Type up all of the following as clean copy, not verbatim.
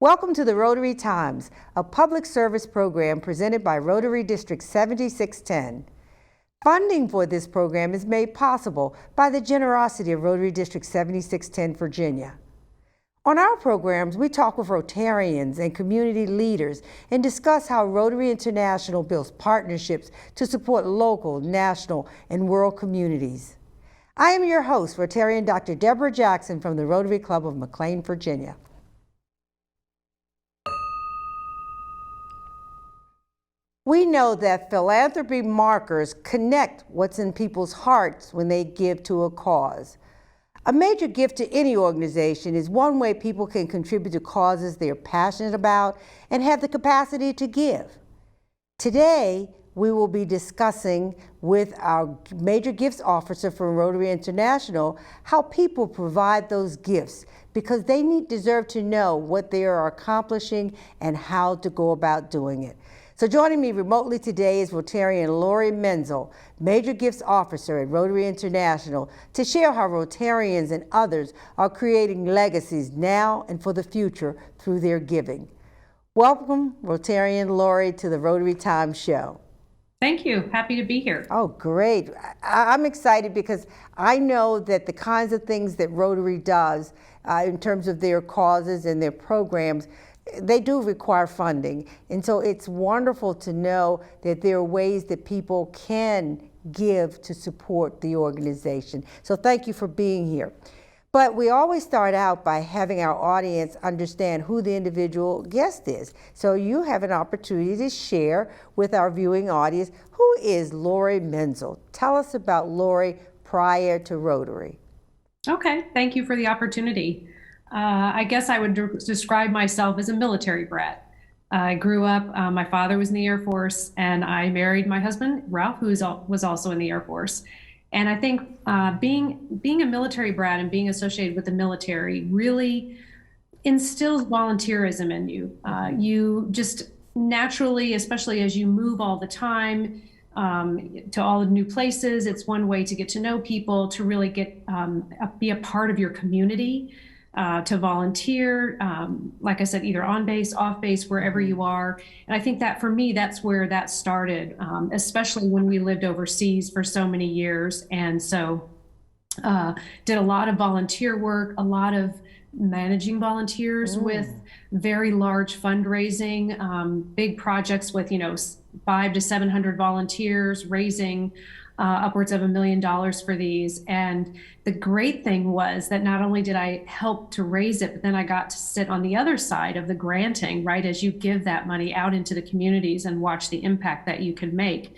Welcome to the Rotary Times, a public service program presented by Rotary District 7610. Funding for this program is made possible by the generosity of Rotary District 7610, Virginia. On our programs, we talk with Rotarians and community leaders and discuss how Rotary International builds partnerships to support local, national, and world communities. I am your host, Rotarian Dr. Deborah Jackson from the Rotary Club of McLean, Virginia. We know that philanthropy markers connect what's in people's hearts when they give to a cause. A major gift to any organization is one way people can contribute to causes they're passionate about and have the capacity to give. Today, we will be discussing with our major gifts officer from Rotary International how people provide those gifts, because they deserve to know what they are accomplishing and how to go about doing it. So joining me remotely today is Rotarian Laurie Menzel, Major Gifts Officer at Rotary International, to share how Rotarians and others are creating legacies now and for the future through their giving. Welcome, Rotarian Laurie, to the Rotary Times show. Thank you. Happy to be here. Oh, great. I'm excited because I know that the kinds of things that Rotary does in terms of their causes and their programs, they do require funding. And so it's wonderful to know that there are ways that people can give to support the organization. So thank you for being here. But we always start out by having our audience understand who the individual guest is. So you have an opportunity to share with our viewing audience, who is Laurie Menzel? Tell us about Laurie prior to Rotary. Okay, thank you for the opportunity. I guess I would describe myself as a military brat. I grew up, my father was in the Air Force, and I married my husband, Ralph, who was also in the Air Force. And I think being a military brat and being associated with the military really instills volunteerism in you. You just naturally, especially as you move all the time to all the new places, it's one way to get to know people, to really be a part of your community. To volunteer, like I said, either on base, off base, wherever you are. And I think that for me, that's where that started, especially when we lived overseas for so many years. And so did a lot of volunteer work, a lot of managing volunteers with very large fundraising, big projects with, 500 to 700 volunteers, raising upwards of $1 million for these. And the great thing was that not only did I help to raise it, but then I got to sit on the other side of the granting, right, as you give that money out into the communities and watch the impact that you can make.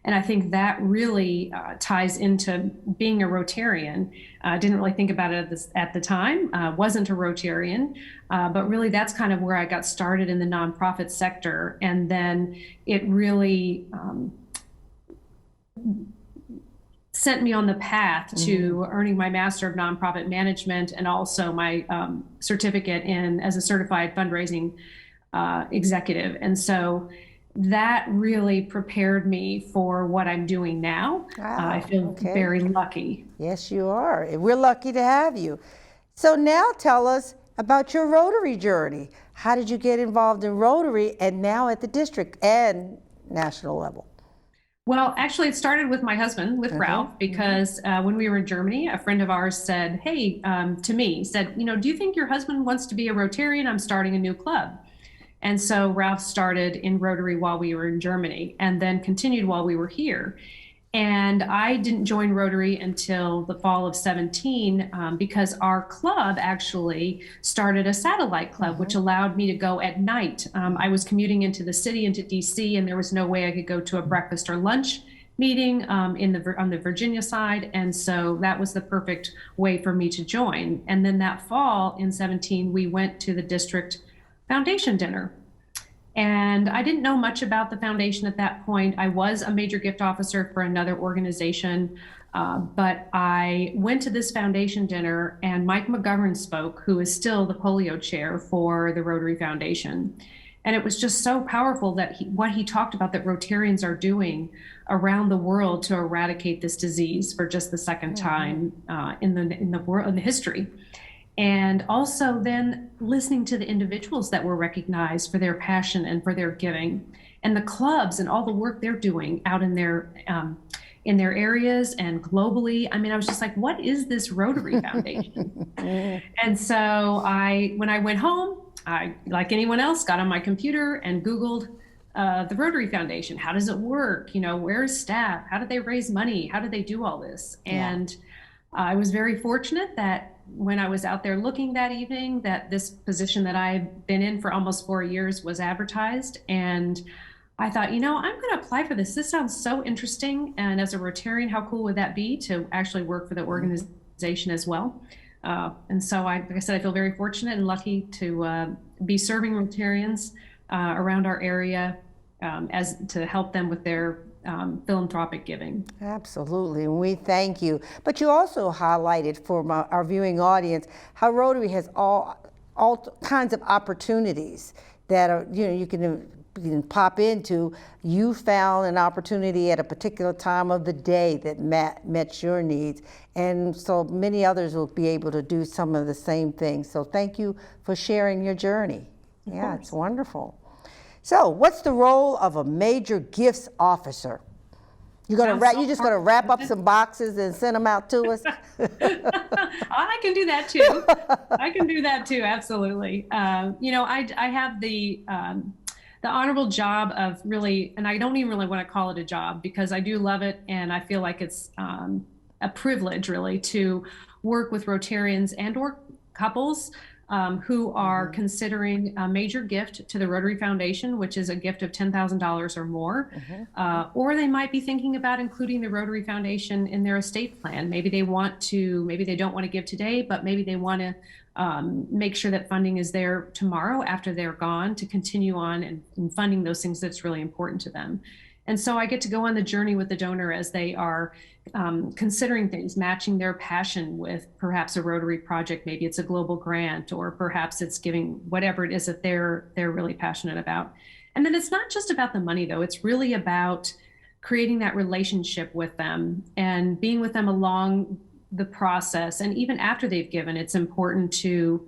And I think that really ties into being a Rotarian. I didn't really think about it at the time, wasn't a Rotarian, but really that's kind of where I got started in the nonprofit sector. And then it really sent me on the path to earning my Master of Nonprofit Management and also my certificate as a certified fundraising executive. And so that really prepared me for what I'm doing now. Wow, I feel very lucky. Yes, you are. We're lucky to have you. So now tell us about your Rotary journey. How did you get involved in Rotary and now at the district and national level? Well, actually, it started with my husband, with Ralph, because when we were in Germany, a friend of ours said, hey, to me, said, do you think your husband wants to be a Rotarian? I'm starting a new club. And so Ralph started in Rotary while we were in Germany and then continued while we were here. And I didn't join Rotary until the fall of 17 because our club actually started a satellite club, which allowed me to go at night. I was commuting into the city, into DC, and there was no way I could go to a breakfast or lunch meeting on the Virginia side. And so that was the perfect way for me to join. And then that fall in 17, we went to the district foundation dinner. And I didn't know much about the foundation at that point. I was a major gift officer for another organization, but I went to this foundation dinner and Mike McGovern spoke, who is still the polio chair for the Rotary Foundation. And it was just so powerful that what he talked about that Rotarians are doing around the world to eradicate this disease for just the second time in the world, in the history. and also then listening to the individuals that were recognized for their passion and for their giving, and the clubs and all the work they're doing out in their areas and globally. I mean, I was just like, what is this Rotary Foundation? And so when I went home, I, like anyone else, got on my computer and Googled the Rotary Foundation. How does it work? You know, where's staff? How do they raise money? How do they do all this? Yeah. And I was very fortunate that when I was out there looking that evening, that this position that I've been in for almost 4 years was advertised. And I thought, you know, I'm going to apply for this. This sounds so interesting. And as a Rotarian, how cool would that be to actually work for the organization as well? And so, like I said, I feel very fortunate and lucky to be serving Rotarians around our area as to help them with their philanthropic giving. Absolutely, and we thank you. But you also highlighted for our viewing audience how Rotary has all kinds of opportunities that are, you know, you can pop into. You found an opportunity at a particular time of the day that met your needs, and so many others will be able to do some of the same things. So thank you for sharing your journey. Yeah, it's wonderful. So what's the role of a major gifts officer? You're just gonna wrap up some boxes and send them out to us? I can do that too. I can do that too, absolutely. You know, I have the honorable job of really, and I don't even really want to call it a job because I do love it, and I feel like it's a privilege really to work with Rotarians and or couples who are considering a major gift to the Rotary Foundation, which is a gift of $10,000 or more, or they might be thinking about including the Rotary Foundation in their estate plan. Maybe they don't want to give today, but maybe they want to make sure that funding is there tomorrow after they're gone to continue on and funding those things that's really important to them. And so I get to go on the journey with the donor as they are considering things, matching their passion with perhaps a Rotary project. Maybe it's a global grant, or perhaps it's giving whatever it is that they're really passionate about. And then it's not just about the money, though. It's really about creating that relationship with them and being with them along the process. And even after they've given, it's important to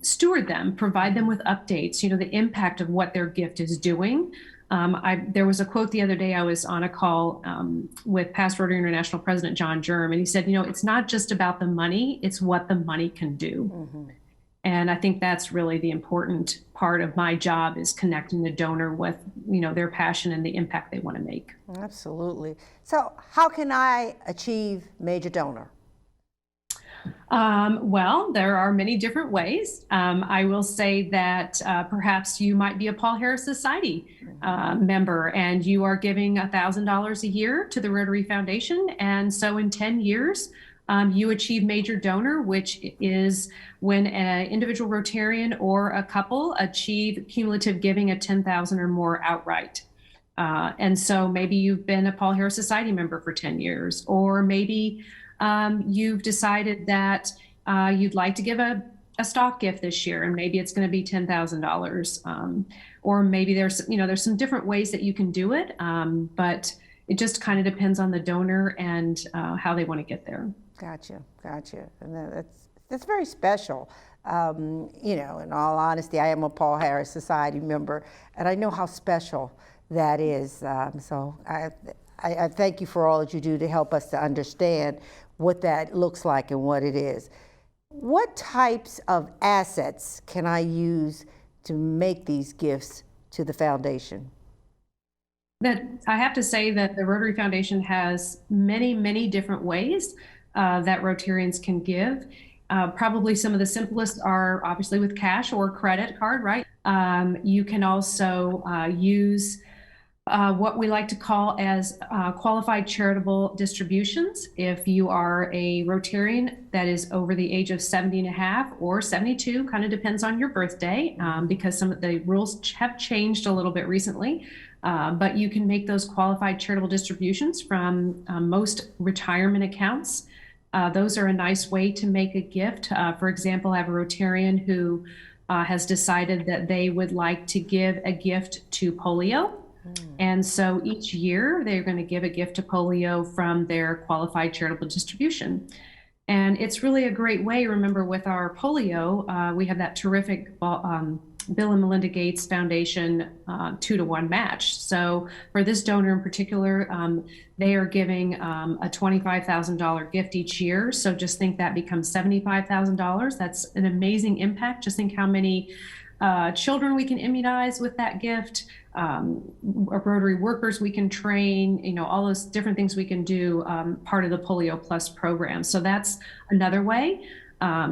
steward them, provide them with updates, you know, the impact of what their gift is doing. There was a quote the other day. I was on a call with past Rotary International President John Germ, and he said, you know, it's not just about the money, it's what the money can do. And I think that's really the important part of my job, is connecting the donor with, you know, their passion and the impact they want to make. Absolutely. So how can I achieve major donor? Well, there are many different ways. I will say that perhaps you might be a Paul Harris Society member and you are giving $1,000 a year to the Rotary Foundation. And so in 10 years, you achieve major donor, which is when an individual Rotarian or a couple achieve cumulative giving of $10,000 or more outright. And so maybe you've been a Paul Harris Society member for 10 years, or maybe you've decided that you'd like to give a stock gift this year, and maybe it's going to be $10,000. Or maybe there's some different ways that you can do it, but it just kind of depends on the donor and how they want to get there. Gotcha. And that's very special. You know, in all honesty, I am a Paul Harris Society member, and I know how special that is. So I thank you for all that you do to help us to understand what that looks like and what it is. What types of assets can I use to make these gifts to the foundation? That I have to say that the Rotary Foundation has many, many different ways that Rotarians can give. Probably some of the simplest are obviously with cash or credit card, right? You can also use what we like to call as qualified charitable distributions. If you are a Rotarian that is over the age of 70 and a half or 72, kind of depends on your birthday, because some of the rules have changed a little bit recently. But you can make those qualified charitable distributions from most retirement accounts. Those are a nice way to make a gift. For example, I have a Rotarian who has decided that they would like to give a gift to polio. And so each year they're going to give a gift to polio from their qualified charitable distribution. And it's really a great way. Remember, with our polio, we have that terrific Bill and Melinda Gates Foundation 2-to-1 match. So for this donor in particular, they are giving a $25,000 gift each year. So just think that becomes $75,000. That's an amazing impact. Just think how many children we can immunize with that gift, Rotary workers we can train, all those different things we can do, part of the Polio Plus program. So that's another way.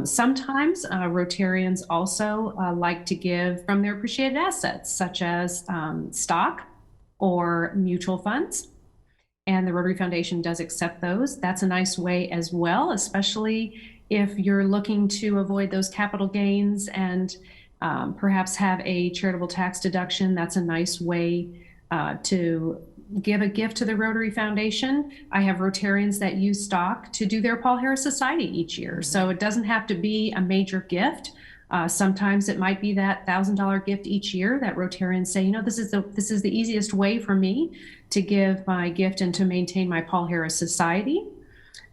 Sometimes Rotarians also like to give from their appreciated assets, such as stock or mutual funds. And the Rotary Foundation does accept those. That's a nice way as well, especially if you're looking to avoid those capital gains and perhaps have a charitable tax deduction. That's a nice way to give a gift to the Rotary Foundation. I have Rotarians that use stock to do their Paul Harris Society each year. So it doesn't have to be a major gift. Sometimes it might be that $1,000 gift each year that Rotarians say, this is the easiest way for me to give my gift and to maintain my Paul Harris Society.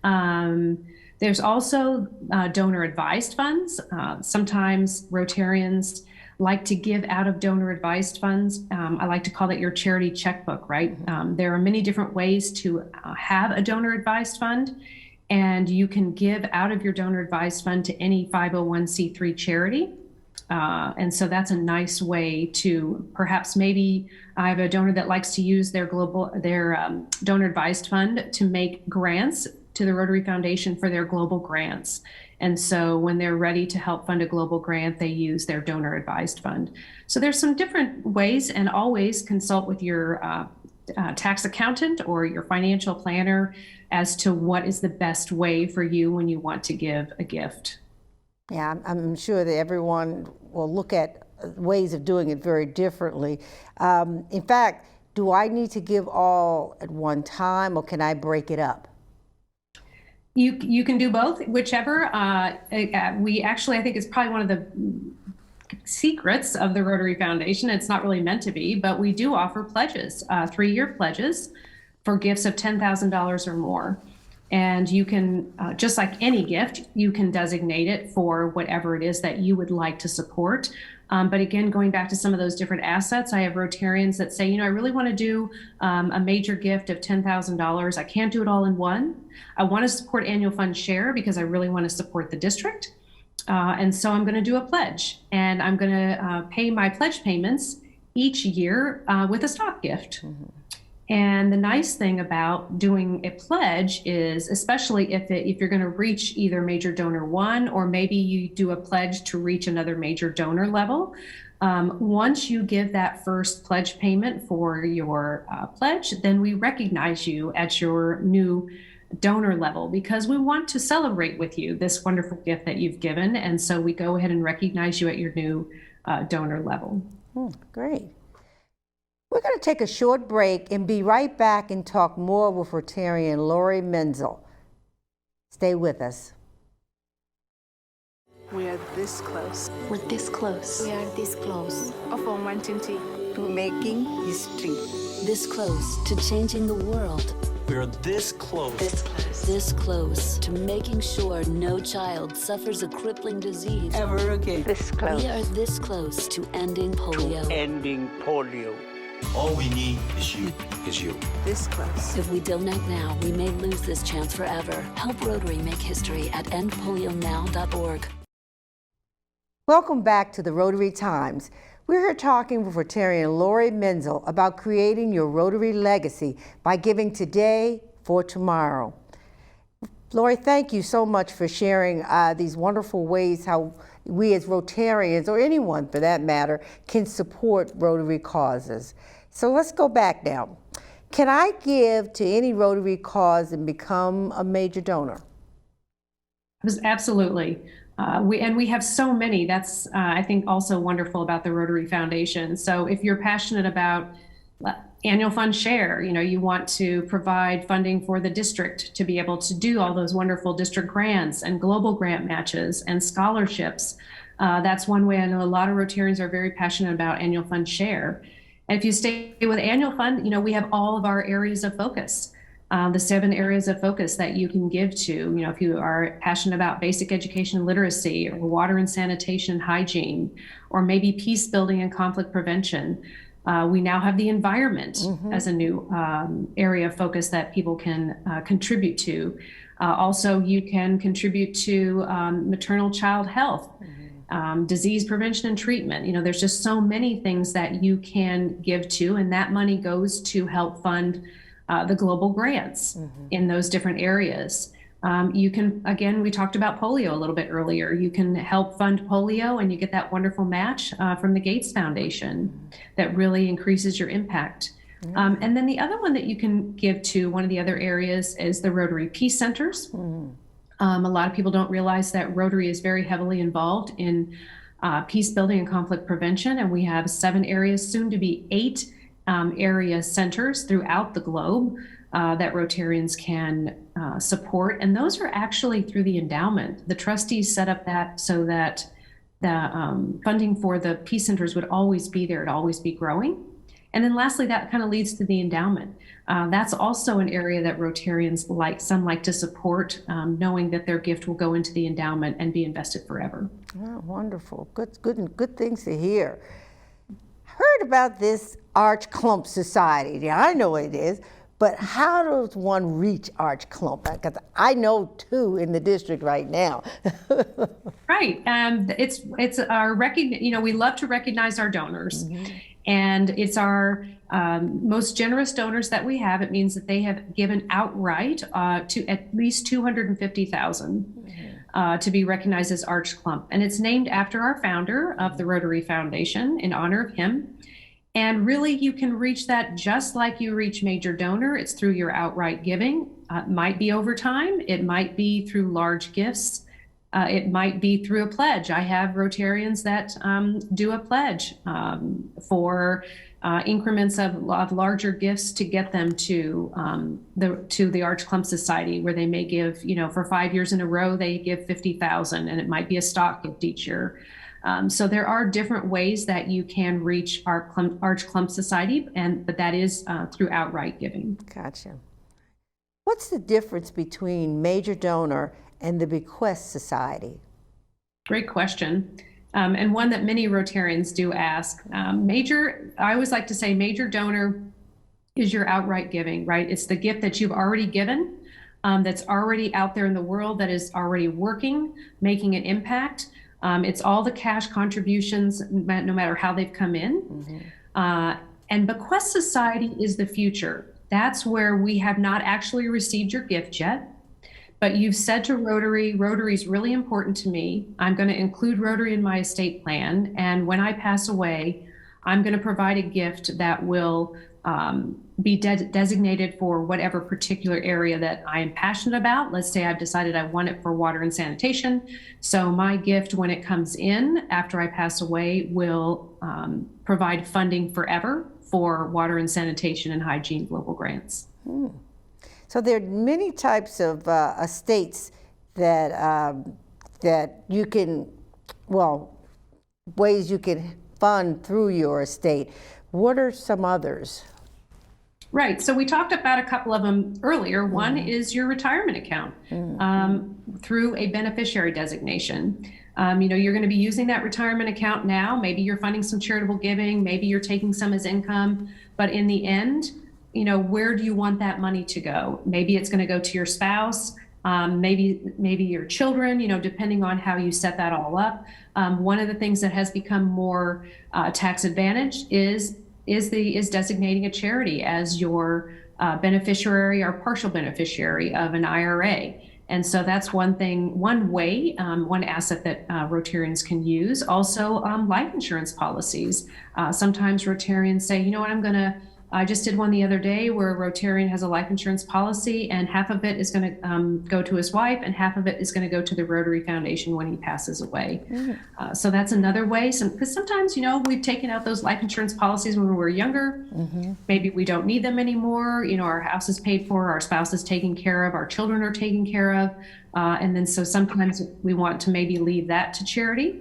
There's also donor advised funds. Sometimes Rotarians like to give out of donor advised funds. I like to call that your charity checkbook, right? There are many different ways to have a donor advised fund, and you can give out of your donor advised fund to any 501c3 charity. And so that's a nice way to perhaps maybe I have a donor that likes to use their donor advised fund to make grants to the Rotary Foundation for their global grants. And so when they're ready to help fund a global grant, they use their donor advised fund. So there's some different ways, and always consult with your tax accountant or your financial planner as to what is the best way for you when you want to give a gift. Yeah, I'm sure that everyone will look at ways of doing it very differently. In fact, do I need to give all at one time, or can I break it up? You can do both, whichever. We actually, I think it's probably one of the secrets of the Rotary Foundation. It's not really meant to be, but we do offer pledges, 3-year pledges for gifts of $10,000 or more. And you can, just like any gift, you can designate it for whatever it is that you would like to support. But again, going back to some of those different assets, I have Rotarians that say, I really want to do a major gift of $10,000. I can't do it all in one. I want to support annual fund share because I really want to support the district. And so I'm going to do a pledge, and I'm going to pay my pledge payments each year with a stock gift. Mm-hmm. And the nice thing about doing a pledge is, especially if you're going to reach either major donor 1, or maybe you do a pledge to reach another major donor level, once you give that first pledge payment for your pledge, then we recognize you at your new donor level, because we want to celebrate with you this wonderful gift that you've given. And so we go ahead and recognize you at your new donor level. Great. We're going to take a short break and be right back and talk more with Rotarian Laurie Menzel. Stay with us. We are this close. We're this close. We are this close of wanting to making history. This close to changing the world. We are this close. This close. This close to making sure no child suffers a crippling disease ever again. This close. We are this close to ending polio. Ending polio. All we need is you. This close. If we don't act now, we may lose this chance forever. Help Rotary make history at endpolionow.org. Welcome back to the Rotary Times. We're here talking with Rotarian Laurie Menzel about creating your Rotary legacy by giving today for tomorrow. Laurie, thank you so much for sharing these wonderful ways how we as Rotarians, or anyone for that matter, can support Rotary causes. So let's go back now. Can I give to any Rotary cause and become a major donor? Absolutely. We have so many. That's, I think, also wonderful about the Rotary Foundation. So if you're passionate about annual fund share, you want to provide funding for the district to be able to do all those wonderful district grants and global grant matches and scholarships. That's one way. I know a lot of Rotarians are very passionate about annual fund share. And if you stay with annual fund, we have all of our areas of focus. the 7 areas of focus that you can give to, if you are passionate about basic education and literacy, or water and sanitation and hygiene, or maybe peace building and conflict prevention. We now have the environment as a new area of focus that people can contribute to. Also, you can contribute to maternal child health, disease prevention and treatment. There's just so many things that you can give to, and that money goes to help fund the global grants in those different areas. You can, again, we talked about polio a little bit earlier. You can help fund polio, and you get that wonderful match from the Gates Foundation that really increases your impact. And then the other one that you can give to, one of the other areas, is the Rotary Peace Centers. A lot of people don't realize that Rotary is very heavily involved in peace building and conflict prevention, and we have 7 areas, soon to be 8 area centers throughout the globe that Rotarians can support. And those are actually through the endowment. The trustees set up that so that the funding for the peace centers would always be there, it'd always be growing. And then lastly, that kind of leads to the endowment. That's also an area that Rotarians like to support, knowing that their gift will go into the endowment and be invested forever. Oh, wonderful. Good things to hear. Heard about this Arch Clump Society. Yeah, I know what it is, but how does one reach Arch Clump? Because I know 2 in the district right now. Right. It's our we love to recognize our donors. And it's our most generous donors that we have. It means that they have given outright to at least $250,000 to be recognized as Arch Clump. And it's named after our founder of the Rotary Foundation, in honor of him. And really, you can reach that just like you reach major donor. It's through your outright giving. It might be over time. It might be through large gifts. It might be through a pledge. I have Rotarians that do a pledge for increments of larger gifts to get them to the Arch Clump Society, where they may give, for 5 years in a row, they give $50,000, and it might be a stock gift each year. So there are different ways that you can reach our Arch Clump Society, but that is through outright giving. Gotcha. What's the difference between major donor and the Bequest Society? Great question. And one that many Rotarians do ask. I always like to say major donor is your outright giving, right? It's the gift that you've already given, that's already out there in the world, that is already working, making an impact. It's all the cash contributions, no matter how they've come in. And Bequest Society is the future. That's where we have not actually received your gift yet, but you've said to Rotary, Rotary is really important to me. I'm going to include Rotary in my estate plan. And when I pass away, I'm going to provide a gift that will be designated for whatever particular area that I am passionate about. Let's say I've decided I want it for water and sanitation. So my gift, when it comes in after I pass away, will provide funding forever for water and sanitation and hygiene global grants. So there are many types of estates that you can, ways you can fund through your estate. What are some others? Right. So we talked about a couple of them earlier. One is your retirement account through a beneficiary designation. You're going to be using that retirement account now. Maybe you're funding some charitable giving. Maybe you're taking some as income. But in the end, where do you want that money to go? Maybe it's going to go to your spouse. Maybe your children, depending on how you set that all up. One of the things that has become more tax advantaged is designating a charity as your beneficiary or partial beneficiary of an IRA. And so that's one way, one asset that Rotarians can use. Also, life insurance policies. Sometimes Rotarians say, I just did one the other day where a Rotarian has a life insurance policy, and half of it is going to go to his wife, and half of it is going to go to the Rotary Foundation when he passes away. So that's another way. Because sometimes, we've taken out those life insurance policies when we were younger. Maybe we don't need them anymore. Our house is paid for, our spouse is taken care of, our children are taken care of. And then so sometimes we want to maybe leave that to charity.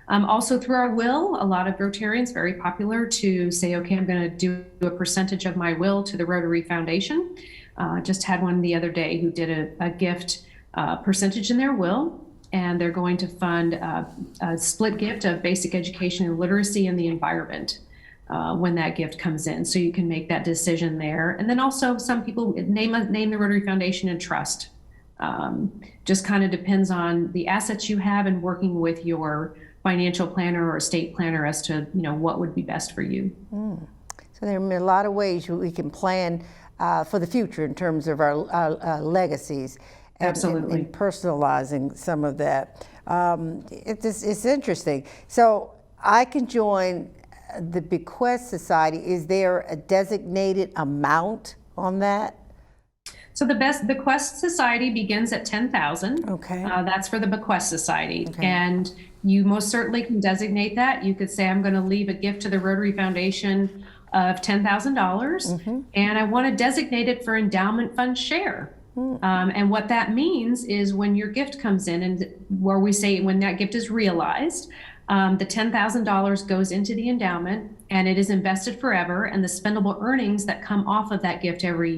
Also through our will, a lot of Rotarians, very popular to say, okay, I'm going to do a percentage of my will to the Rotary Foundation. Just had one the other day who did a gift percentage in their will, and they're going to fund a split gift of basic education and literacy in the environment when that gift comes in. So you can make that decision there. And then also some people name the Rotary Foundation in trust. Just kind of depends on the assets you have and working with your financial planner or estate planner as to what would be best for you. So there are a lot of ways we can plan for the future in terms of our legacies. Absolutely. And personalizing some of that. It's interesting. So I can join the Bequest Society. Is there a designated amount on that? So the Bequest Society begins at $10,000. Okay. That's for the Bequest Society. Okay. And you most certainly can designate that. You could say, I'm going to leave a gift to the Rotary Foundation of $10,000, and I want to designate it for endowment fund share. And what that means is when your gift comes in, and where we say when that gift is realized, the $10,000 goes into the endowment and it is invested forever, and the spendable earnings that come off of that gift every